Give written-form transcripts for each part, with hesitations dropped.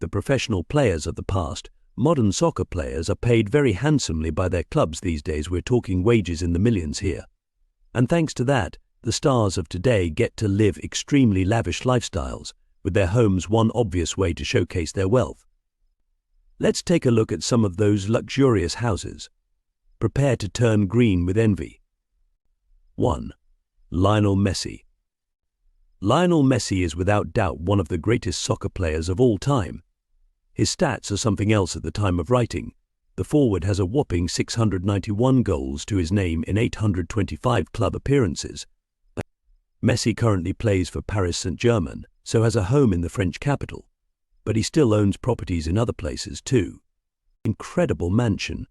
The professional players of the past, modern soccer players are paid very handsomely by their clubs these days. We're talking wages in the millions here. And thanks to that, the stars of today get to live extremely lavish lifestyles, with their homes one obvious way to showcase their wealth. Let's take a look at some of those luxurious houses. Prepare to turn green with envy. 1. Lionel Messi. Lionel Messi is without doubt one of the greatest soccer players of all time. His stats are something else at the time of writing. The forward has a whopping 691 goals to his name in 825 club appearances. Messi currently plays for Paris Saint-Germain, so has a home in the French capital. But he still owns properties in other places too. Incredible mansion.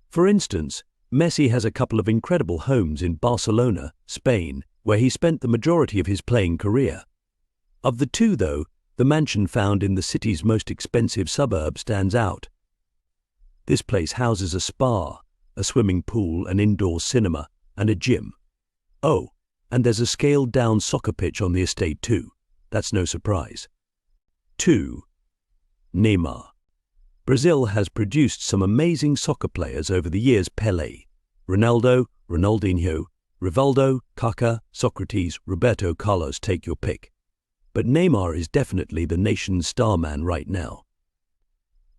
For instance, Messi has a couple of incredible homes in Barcelona, Spain, where he spent the majority of his playing career. Of the two, though, the mansion found in the city's most expensive suburb stands out. This place houses a spa, a swimming pool, an indoor cinema, and a gym. Oh, and there's a scaled-down soccer pitch on the estate too. That's no surprise. 2. Neymar. Brazil has produced some amazing soccer players over the years. Pelé, Ronaldo, Ronaldinho, Rivaldo, Kaká, Socrates, Roberto Carlos, take your pick. But Neymar is definitely the nation's star man right now.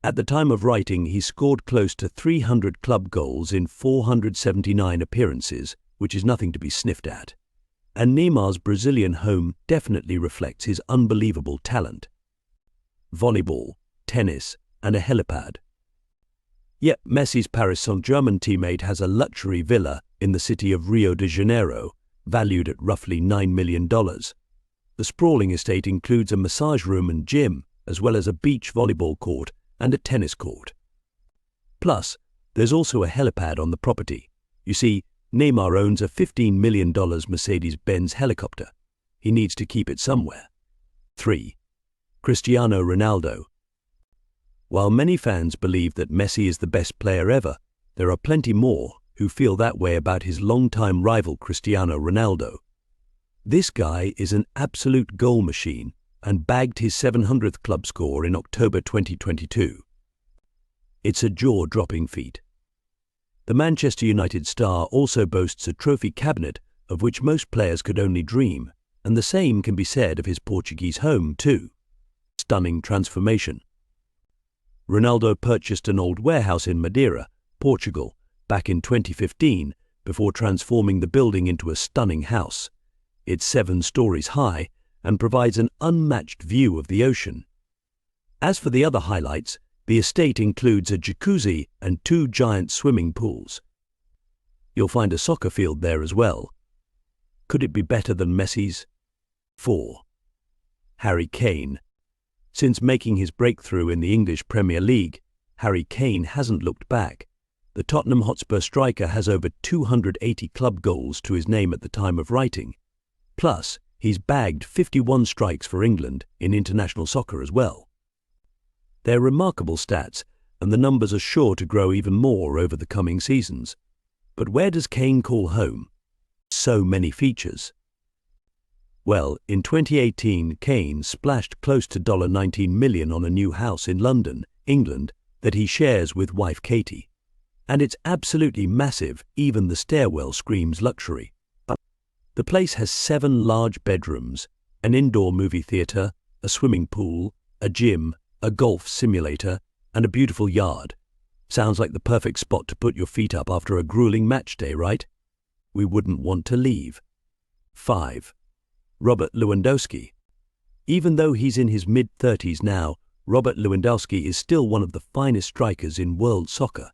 At the time of writing, he scored close to 300 club goals in 479 appearances, which is nothing to be sniffed at. And Neymar's Brazilian home definitely reflects his unbelievable talent. Volleyball, tennis, and a helipad. Yet Messi's Paris Saint-Germain teammate has a luxury villa in the city of Rio de Janeiro, valued at roughly $9 million. The sprawling estate includes a massage room and gym, as well as a beach volleyball court and a tennis court. Plus, there's also a helipad on the property. You see, Neymar owns a $15 million Mercedes-Benz helicopter. He needs to keep it somewhere. 3. Cristiano Ronaldo. While many fans believe that Messi is the best player ever, there are plenty more who feel that way about his longtime rival Cristiano Ronaldo. This guy is an absolute goal machine and bagged his 700th club score in October 2022. It's a jaw-dropping feat. The Manchester United star also boasts a trophy cabinet of which most players could only dream, and the same can be said of his Portuguese home too. Stunning transformation. Ronaldo purchased an old warehouse in Madeira, Portugal, back in 2015 before transforming the building into a stunning house. It's 7 stories high and provides an unmatched view of the ocean. As for the other highlights, the estate includes a jacuzzi and 2 giant swimming pools. You'll find a soccer field there as well. Could it be better than Messi's? 4. Harry Kane. Since making his breakthrough in the English Premier League, Harry Kane hasn't looked back. The Tottenham Hotspur striker has over 280 club goals to his name at the time of writing. Plus, he's bagged 51 strikes for England in international soccer as well. They're remarkable stats, and the numbers are sure to grow even more over the coming seasons. But where does Kane call home? So many features. Well, in 2018, Kane splashed close to $19 million on a new house in London, England, that he shares with wife Katie. And it's absolutely massive, even the stairwell screams luxury. The place has 7 large bedrooms, an indoor movie theatre, a swimming pool, a gym, a golf simulator, and a beautiful yard. Sounds like the perfect spot to put your feet up after a grueling match day, right? We wouldn't want to leave. 5. Robert Lewandowski. Even though he's in his mid-30s now, Robert Lewandowski is still one of the finest strikers in world soccer.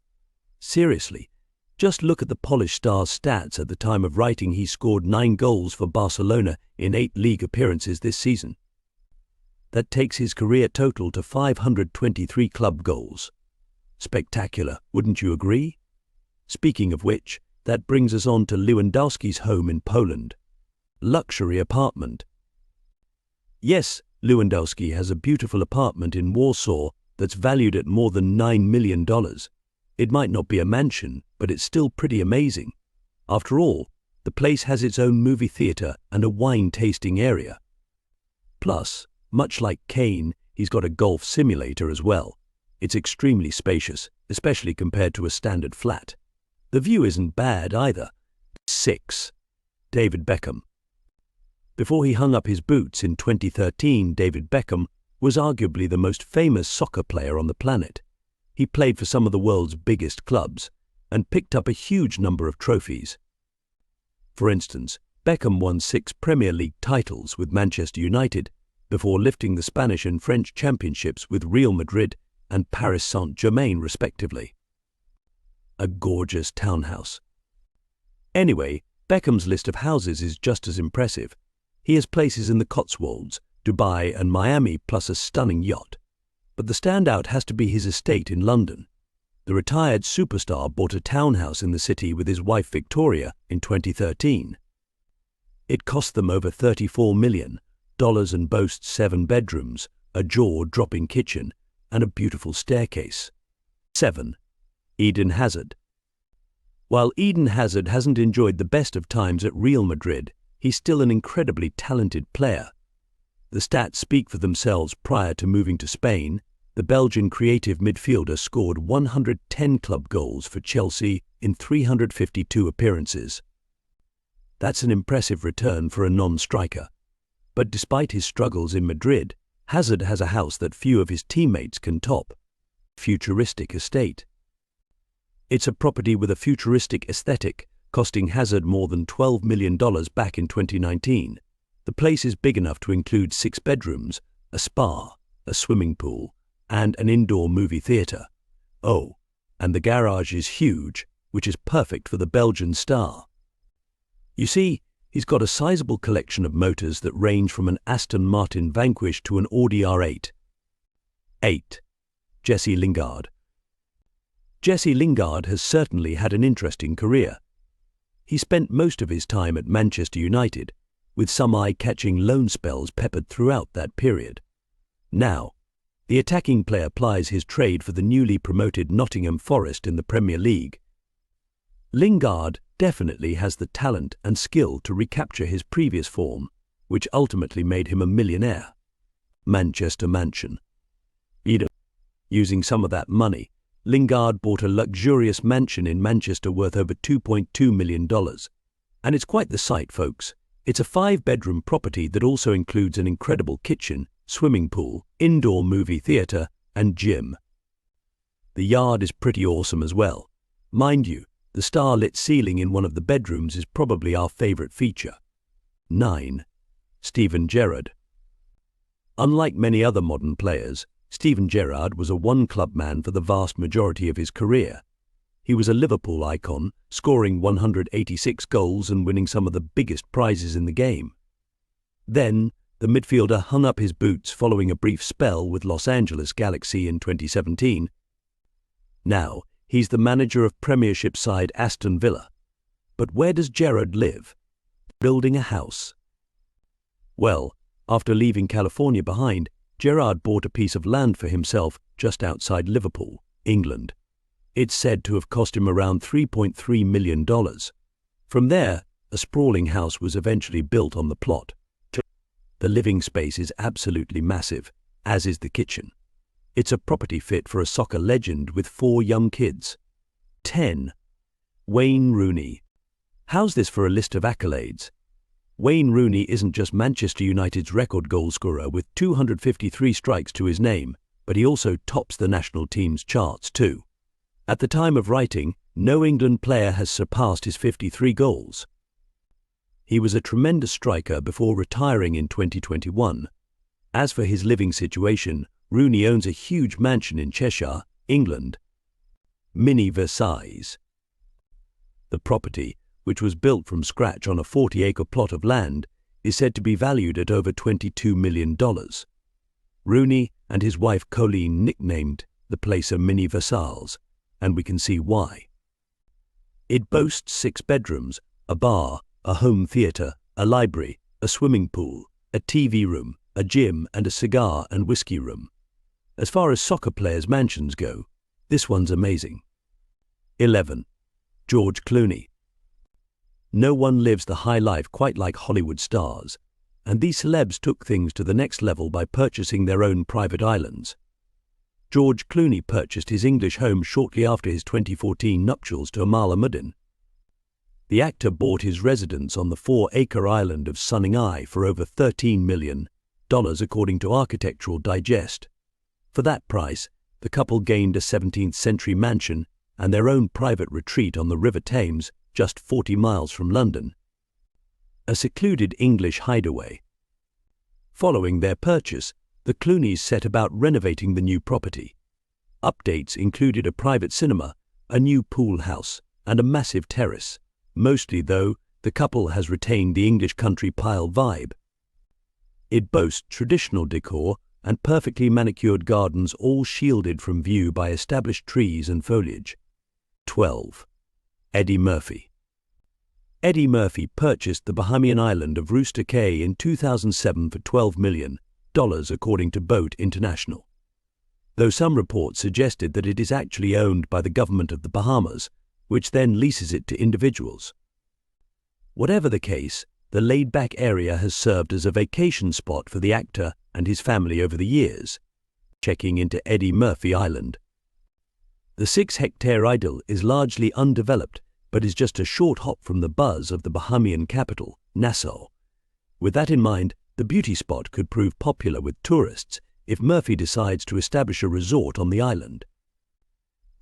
Seriously, just look at the Polish star's stats. At the time of writing, he scored 9 goals for Barcelona in 8 league appearances this season. That takes his career total to 523 club goals. Spectacular, wouldn't you agree? Speaking of which, that brings us on to Lewandowski's home in Poland. Luxury apartment. Yes, Lewandowski has a beautiful apartment in Warsaw that's valued at more than $9 million. It might not be a mansion, but it's still pretty amazing. After all, The place has its own movie theatre and a wine-tasting area. Plus, much like Kane, he's got a golf simulator as well. It's extremely spacious, especially compared to a standard flat. The view isn't bad either. 6. David Beckham. Before he hung up his boots in 2013, David Beckham was arguably the most famous soccer player on the planet. He played for some of the world's biggest clubs and picked up a huge number of trophies. For instance, Beckham won 6 Premier League titles with Manchester United before lifting the Spanish and French championships with Real Madrid and Paris Saint-Germain respectively. A gorgeous townhouse. Anyway, Beckham's list of houses is just as impressive. He has places in the Cotswolds, Dubai and Miami, plus a stunning yacht. But the standout has to be his estate in London. The retired superstar bought a townhouse in the city with his wife Victoria in 2013. It cost them over $34 million and boasts 7 bedrooms, a jaw-dropping kitchen, and a beautiful staircase. 7. Eden Hazard. While Eden Hazard hasn't enjoyed the best of times at Real Madrid, he's still an incredibly talented player. The stats speak for themselves. Prior to moving to Spain, the Belgian creative midfielder scored 110 club goals for Chelsea in 352 appearances. That's an impressive return for a non-striker. But despite his struggles in Madrid, Hazard has a house that few of his teammates can top. Futuristic estate. It's a property with a futuristic aesthetic, costing Hazard more than $12 million back in 2019. The place is big enough to include 6 bedrooms, a spa, a swimming pool, and an indoor movie theatre. Oh, and the garage is huge, which is perfect for the Belgian star. You see, he's got a sizable collection of motors that range from an Aston Martin Vanquish to an Audi R8. 8. Jesse Lingard. Jesse Lingard has certainly had an interesting career. He spent most of his time at Manchester United, with some eye-catching loan spells peppered throughout that period. Now, the attacking player plies his trade for the newly promoted Nottingham Forest in the Premier League. Lingard definitely has the talent and skill to recapture his previous form, which ultimately made him a millionaire. Manchester Mansion. Using some of that money, Lingard bought a luxurious mansion in Manchester worth over $2.2 million. And it's quite the sight, folks. It's a 5-bedroom property that also includes an incredible kitchen, swimming pool, indoor movie theatre, and gym. The yard is pretty awesome as well. Mind you, the star-lit ceiling in one of the bedrooms is probably our favourite feature. 9. Steven Gerrard. Unlike many other modern players, Steven Gerrard was a one-club man for the vast majority of his career. He was a Liverpool icon, scoring 186 goals and winning some of the biggest prizes in the game. Then, the midfielder hung up his boots following a brief spell with Los Angeles Galaxy in 2017. Now, he's the manager of Premiership side Aston Villa. But where does Gerrard live? Building a house. Well, after leaving California behind, Gerrard bought a piece of land for himself just outside Liverpool, England. It's said to have cost him around $3.3 million. From there, a sprawling house was eventually built on the plot. The living space is absolutely massive, as is the kitchen. It's a property fit for a soccer legend with 4 young kids. 10. Wayne Rooney. How's this for a list of accolades? Wayne Rooney isn't just Manchester United's record goalscorer with 253 strikes to his name, but he also tops the national team's charts too. At the time of writing, no England player has surpassed his 53 goals. He was a tremendous striker before retiring in 2021. As for his living situation, Rooney owns a huge mansion in Cheshire, England. Mini Versailles. The property, which was built from scratch on a 40-acre plot of land, is said to be valued at over $22 million. Rooney and his wife Colleen nicknamed the place a Mini Versailles, and we can see why. It boasts 6 bedrooms, a bar, a home theatre, a library, a swimming pool, a TV room, a gym, and a cigar and whiskey room. As far as soccer players' mansions go, this one's amazing. 11. George Clooney. No one lives the high life quite like Hollywood stars, and these celebs took things to the next level by purchasing their own private islands. George Clooney purchased his English home shortly after his 2014 nuptials to Amal Almuddin. The actor bought his residence on the 4-acre island of Sunning Eye for over $13 million, according to Architectural Digest. For that price, the couple gained a 17th-century mansion and their own private retreat on the River Thames, just 40 miles from London. A secluded English hideaway. Following their purchase, the Clooneys set about renovating the new property. Updates included a private cinema, a new pool house, and a massive terrace. Mostly, though, the couple has retained the English country pile vibe. It boasts traditional decor and perfectly manicured gardens, all shielded from view by established trees and foliage. 12. Eddie Murphy. Eddie Murphy purchased the Bahamian island of Rooster Cay in 2007 for $12 million, according to Boat International. Though some reports suggested that it is actually owned by the government of the Bahamas, which then leases it to individuals. Whatever the case, the laid-back area has served as a vacation spot for the actor and his family over the years. Checking into Eddie Murphy Island. The 6-hectare idyll is largely undeveloped, but is just a short hop from the buzz of the Bahamian capital, Nassau. With that in mind, the beauty spot could prove popular with tourists if Murphy decides to establish a resort on the island.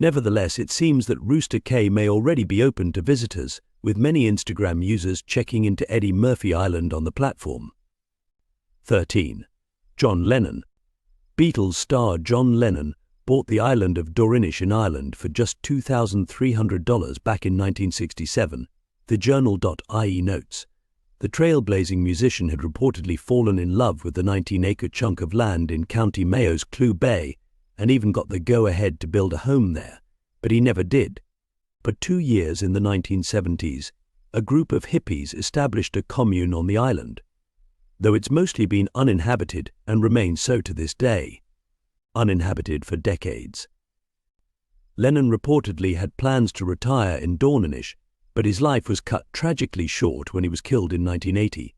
Nevertheless, it seems that Rooster Cay may already be open to visitors, with many Instagram users checking into Eddie Murphy Island on the platform. 13. John Lennon. Beatles star John Lennon bought the island of Dorinish in Ireland for just $2,300 back in 1967, the Journal.ie notes. The trailblazing musician had reportedly fallen in love with the 19-acre chunk of land in County Mayo's Clew Bay and even got the go-ahead to build a home there, but he never did. For 2 years in the 1970s, a group of hippies established a commune on the island, though it's mostly been uninhabited and remains so to this day. Uninhabited for decades. Lennon reportedly had plans to retire in Dornish, but his life was cut tragically short when he was killed in 1980.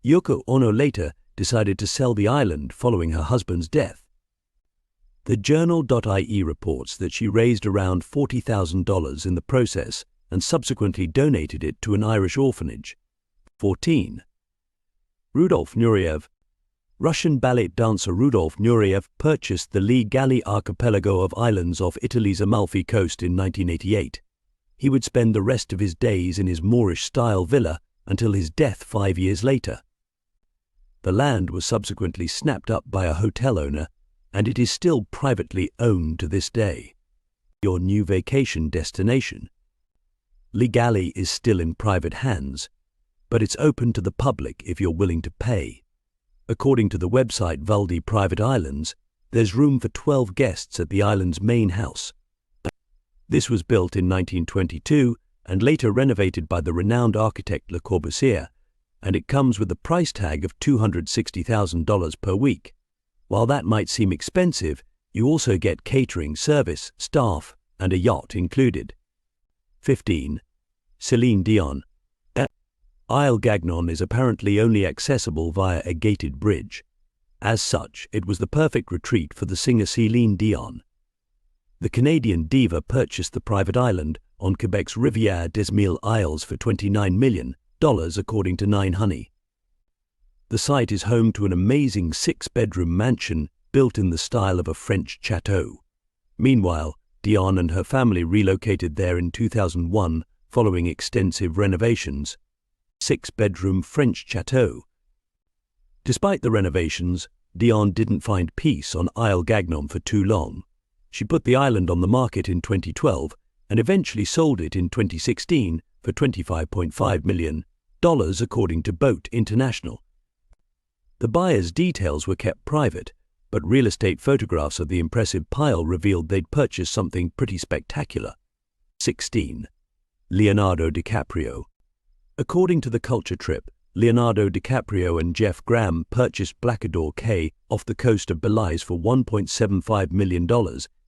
Yoko Ono later decided to sell the island following her husband's death. The Journal.ie reports that she raised around $40,000 in the process and subsequently donated it to an Irish orphanage. 14. Rudolf Nureyev. Russian ballet dancer Rudolf Nureyev purchased the Lee Galley archipelago of islands off Italy's Amalfi coast in 1988. He would spend the rest of his days in his Moorish-style villa until his death 5 years later. The land was subsequently snapped up by a hotel owner, and it is still privately owned to this day. Your new vacation destination. Lee Galley is still in private hands, but it's open to the public if you're willing to pay. According to the website Valdi Private Islands, there's room for 12 guests at the island's main house. This was built in 1922 and later renovated by the renowned architect Le Corbusier, and it comes with a price tag of $260,000 per week. While that might seem expensive, you also get catering, service, staff, and a yacht included. 15. Celine Dion. Isle Gagnon is apparently only accessible via a gated bridge. As such, it was the perfect retreat for the singer Celine Dion. The Canadian diva purchased the private island on Quebec's Rivière des Mille Isles for $29 million, according to Nine Honey. The site is home to an amazing 6-bedroom mansion built in the style of a French chateau. Meanwhile, Dion and her family relocated there in 2001 following extensive renovations. 6-bedroom French chateau. Despite the renovations, Dion didn't find peace on Isle Gagnon for too long. She put the island on the market in 2012 and eventually sold it in 2016 for $25.5 million, according to Boat International. The buyer's details were kept private, but real estate photographs of the impressive pile revealed they'd purchased something pretty spectacular. 16. Leonardo DiCaprio. According to the Culture Trip, Leonardo DiCaprio and Jeff Graham purchased Blackador Cay off the coast of Belize for $1.75 million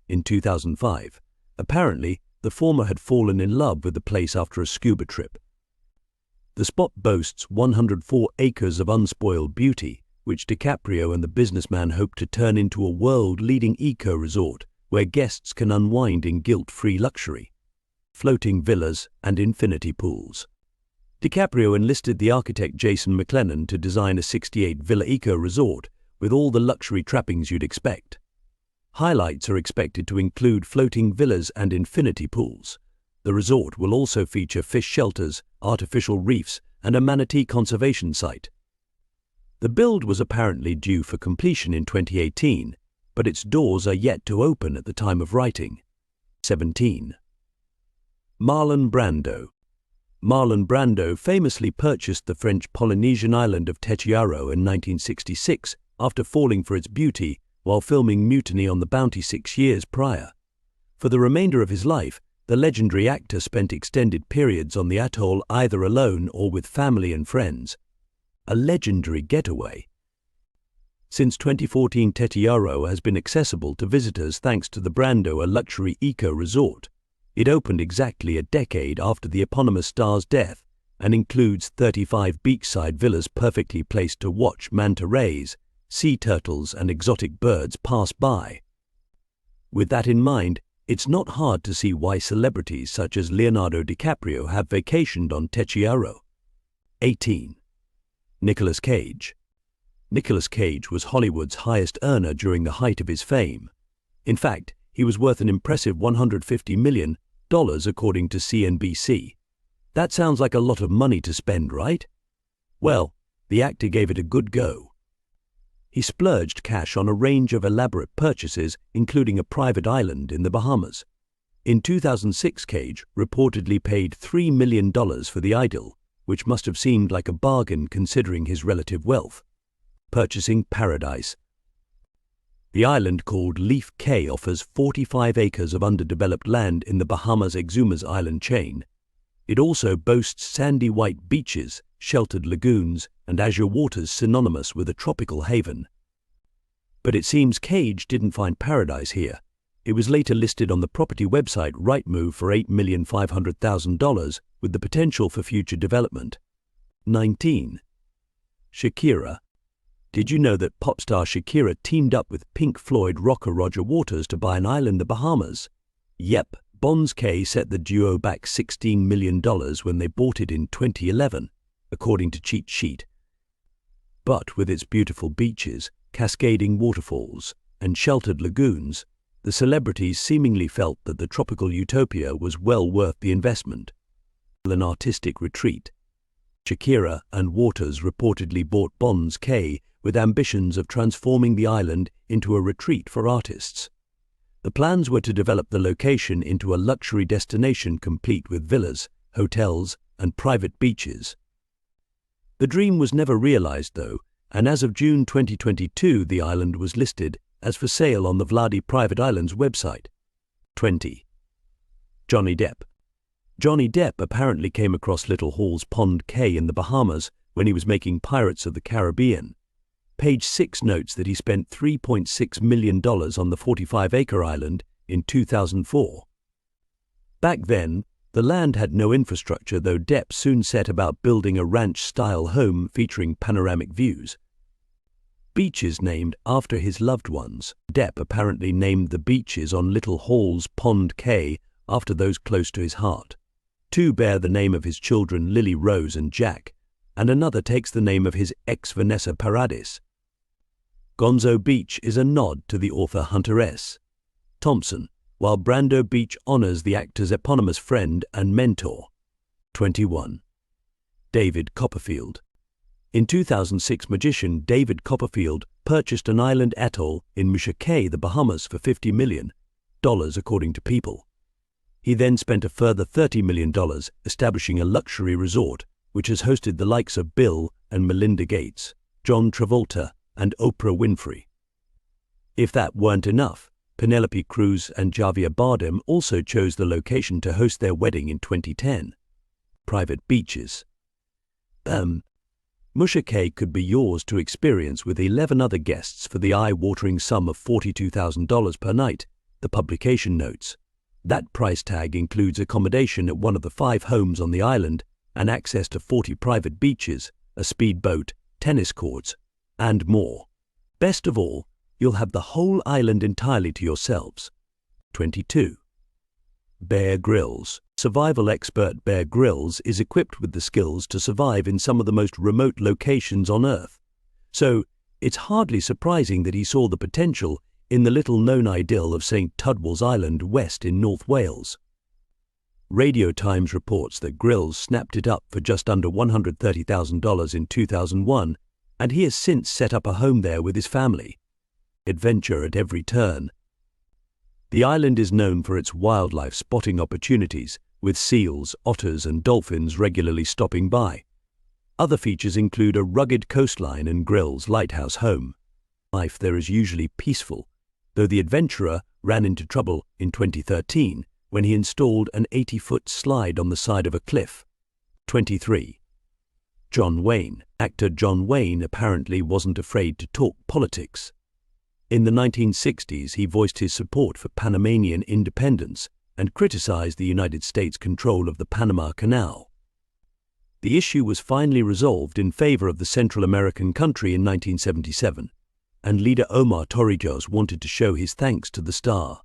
in 2005. Apparently, the former had fallen in love with the place after a scuba trip. The spot boasts 104 acres of unspoiled beauty, which DiCaprio and the businessman hope to turn into a world-leading eco-resort where guests can unwind in guilt-free luxury. Floating villas and infinity pools. DiCaprio enlisted the architect Jason McLennan to design a 68-villa eco-resort with all the luxury trappings you'd expect. Highlights are expected to include floating villas and infinity pools. The resort will also feature fish shelters, artificial reefs, and a manatee conservation site. The build was apparently due for completion in 2018, but its doors are yet to open at the time of writing. 17. Marlon Brando. Marlon Brando famously purchased the French Polynesian island of Tetiaroa in 1966 after falling for its beauty while filming Mutiny on the Bounty 6 years prior. For the remainder of his life, the legendary actor spent extended periods on the atoll either alone or with family and friends. A legendary getaway. Since 2014, Tetiaroa has been accessible to visitors thanks to the Brando, a luxury eco-resort. It opened exactly a decade after the eponymous star's death and includes 35 beachside villas perfectly placed to watch manta rays, sea turtles and exotic birds pass by. With that in mind, it's not hard to see why celebrities such as Leonardo DiCaprio have vacationed on Tetiaroa. 18. Nicolas Cage. Nicolas Cage was Hollywood's highest earner during the height of his fame. In fact, he was worth an impressive $150 million according to CNBC. That sounds like a lot of money to spend, right? Well, the actor gave it a good go. He splurged cash on a range of elaborate purchases, including a private island in the Bahamas. In 2006, Cage reportedly paid $3 million for the idyll, which must have seemed like a bargain considering his relative wealth. Purchasing paradise. The island called Leaf Cay offers 45 acres of underdeveloped land in the Bahamas' Exumas Island chain. It also boasts sandy white beaches, sheltered lagoons, and azure waters synonymous with a tropical haven. But it seems Cage didn't find paradise here. It was later listed on the property website Rightmove for $8,500,000 with the potential for future development. 19. Shakira. Did you know that pop star Shakira teamed up with Pink Floyd rocker Roger Waters to buy an island in the Bahamas? Yep, Bonds K set the duo back $16 million when they bought it in 2011, according to Cheat Sheet. But with its beautiful beaches, cascading waterfalls, and sheltered lagoons, the celebrities seemingly felt that the tropical utopia was well worth the investment. An artistic retreat. Shakira and Waters reportedly bought Bonds K with ambitions of transforming the island into a retreat for artists. The plans were to develop the location into a luxury destination complete with villas, hotels, and private beaches. The dream was never realized, though, and as of June 2022, the island was listed as for sale on the Vladi Private Islands website. 20. Johnny Depp. Johnny Depp apparently came across Little Hall's Pond Cay in the Bahamas when he was making Pirates of the Caribbean. Page 6 notes that he spent $3.6 million on the 45-acre island in 2004. Back then, the land had no infrastructure, though Depp soon set about building a ranch-style home featuring panoramic views. Beaches named after his loved ones. Depp apparently named the beaches on Little Hall's Pond Cay after those close to his heart. 2 bear the name of his children Lily Rose and Jack, and another takes the name of his ex Vanessa Paradis. Gonzo Beach is a nod to the author Hunter S. Thompson, while Brando Beach honors the actor's eponymous friend and mentor. 21. David Copperfield. In 2006, magician David Copperfield purchased an island atoll in Musha Cay, the Bahamas, for $50 million, according to People. He then spent a further $30 million establishing a luxury resort, which has hosted the likes of Bill and Melinda Gates, John Travolta, and Oprah Winfrey. If that weren't enough, Penelope Cruz and Javier Bardem also chose the location to host their wedding in 2010. Private beaches. Musha Cay could be yours to experience with 11 other guests for the eye-watering sum of $42,000 per night, the publication notes. That price tag includes accommodation at one of the 5 homes on the island and access to 40 private beaches, a speedboat, tennis courts, and more. Best of all, you'll have the whole island entirely to yourselves. 22. Bear Grylls. Survival expert Bear Grylls is equipped with the skills to survive in some of the most remote locations on Earth. So, it's hardly surprising that he saw the potential in the little-known idyll of St. Tudwell's Island West in North Wales. Radio Times reports that Grylls snapped it up for just under $130,000 in 2001, and he has since set up a home there with his family. Adventure at every turn. The island is known for its wildlife spotting opportunities, with seals, otters and dolphins regularly stopping by. Other features include a rugged coastline and Grylls' lighthouse home. Life there is usually peaceful, though the adventurer ran into trouble in 2013 when he installed an 80-foot slide on the side of a cliff. 23. John Wayne. Actor John Wayne apparently wasn't afraid to talk politics. In the 1960s, he voiced his support for Panamanian independence and criticized the United States' control of the Panama Canal. The issue was finally resolved in favor of the Central American country in 1977, and leader Omar Torrijos wanted to show his thanks to the star.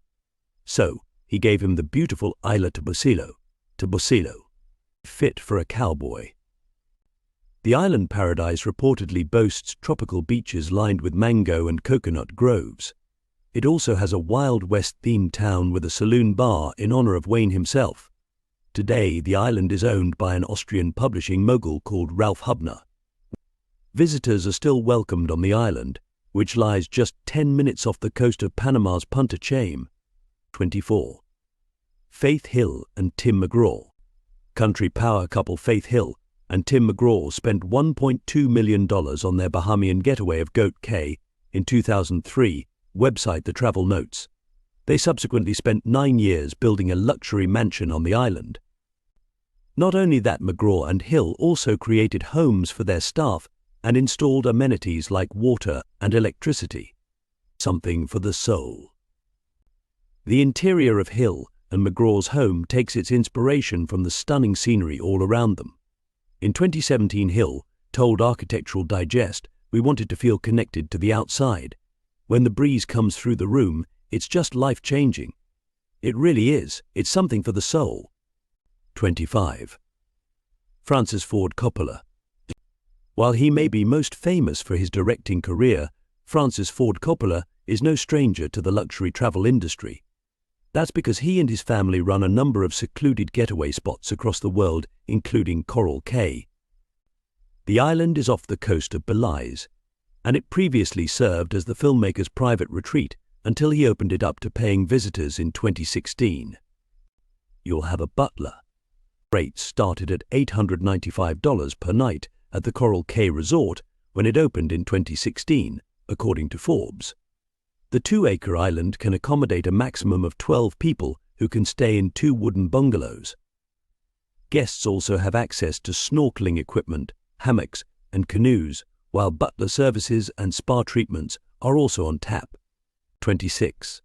So, he gave him the beautiful Isla Tobosello, fit for a cowboy. The island paradise reportedly boasts tropical beaches lined with mango and coconut groves. It also has a Wild West-themed town with a saloon bar in honor of Wayne himself. Today, the island is owned by an Austrian publishing mogul called Ralph Hubner. Visitors are still welcomed on the island, which lies just 10 minutes off the coast of Panama's Punta Chaim. 24. Faith Hill and Tim McGraw. Country power couple Faith Hill and Tim McGraw spent $1.2 million on their Bahamian getaway of Goat Cay in 2003, website The Travel Notes. They subsequently spent 9 years building a luxury mansion on the island. Not only that, McGraw and Hill also created homes for their staff and installed amenities like water and electricity. Something for the soul. The interior of Hill and McGraw's home takes its inspiration from the stunning scenery all around them. In 2017, Hill told Architectural Digest, "We wanted to feel connected to the outside. When the breeze comes through the room, it's just life-changing. It really is. It's something for the soul." 25. Francis Ford Coppola. While he may be most famous for his directing career, Francis Ford Coppola is no stranger to the luxury travel industry. That's because he and his family run a number of secluded getaway spots across the world, including Coral Cay. The island is off the coast of Belize, and it previously served as the filmmaker's private retreat until he opened it up to paying visitors in 2016. You'll have a butler. Rates started at $895 per night at the Coral Cay Resort when it opened in 2016, according to Forbes. The 2-acre island can accommodate a maximum of 12 people who can stay in 2 wooden bungalows. Guests also have access to snorkeling equipment, hammocks, and canoes, while butler services and spa treatments are also on tap. 26.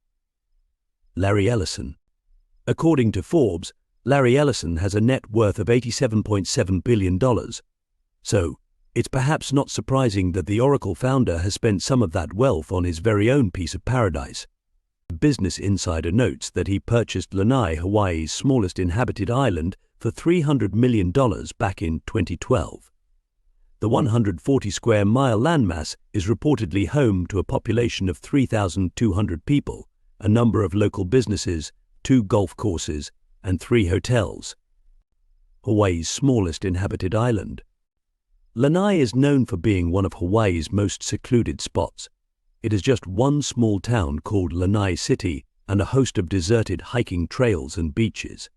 Larry Ellison. According to Forbes, Larry Ellison has a net worth of $87.7 billion. So, it's perhaps not surprising that the Oracle founder has spent some of that wealth on his very own piece of paradise. Business Insider notes that he purchased Lanai, Hawaii's smallest inhabited island, for $300 million back in 2012. The 140-square-mile landmass is reportedly home to a population of 3,200 people, a number of local businesses, 2 golf courses, and 3 hotels. Hawaii's smallest inhabited island. Lanai is known for being one of Hawaii's most secluded spots. It is just one small town called Lanai City and a host of deserted hiking trails and beaches.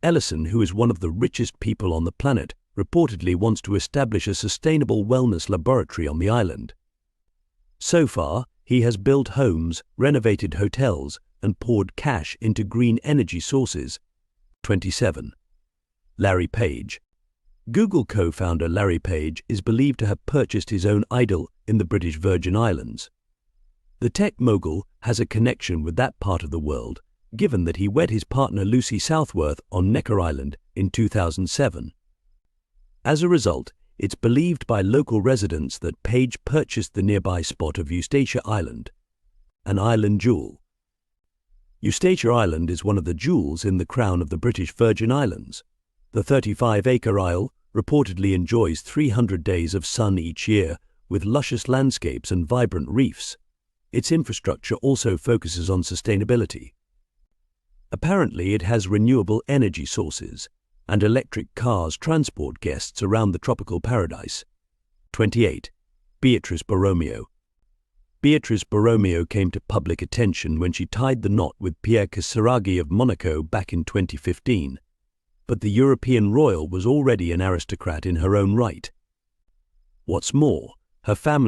Ellison, who is one of the richest people on the planet, reportedly wants to establish a sustainable wellness laboratory on the island. So far, he has built homes, renovated hotels, and poured cash into green energy sources. 27. Larry Page. Google co-founder Larry Page is believed to have purchased his own idol in the British Virgin Islands. The tech mogul has a connection with that part of the world, given that he wed his partner Lucy Southworth on Necker Island in 2007. As a result, it's believed by local residents that Page purchased the nearby spot of Eustatia Island, an island jewel. Eustatia Island is one of the jewels in the crown of the British Virgin Islands. The 35-acre isle reportedly enjoys 300 days of sun each year, with luscious landscapes and vibrant reefs. Its infrastructure also focuses on sustainability. Apparently, it has renewable energy sources, and electric cars transport guests around the tropical paradise. 28. Beatrice Borromeo. Beatrice Borromeo came to public attention when she tied the knot with Pierre Casiraghi of Monaco back in 2015. But the European royal was already an aristocrat in her own right. What's more, her family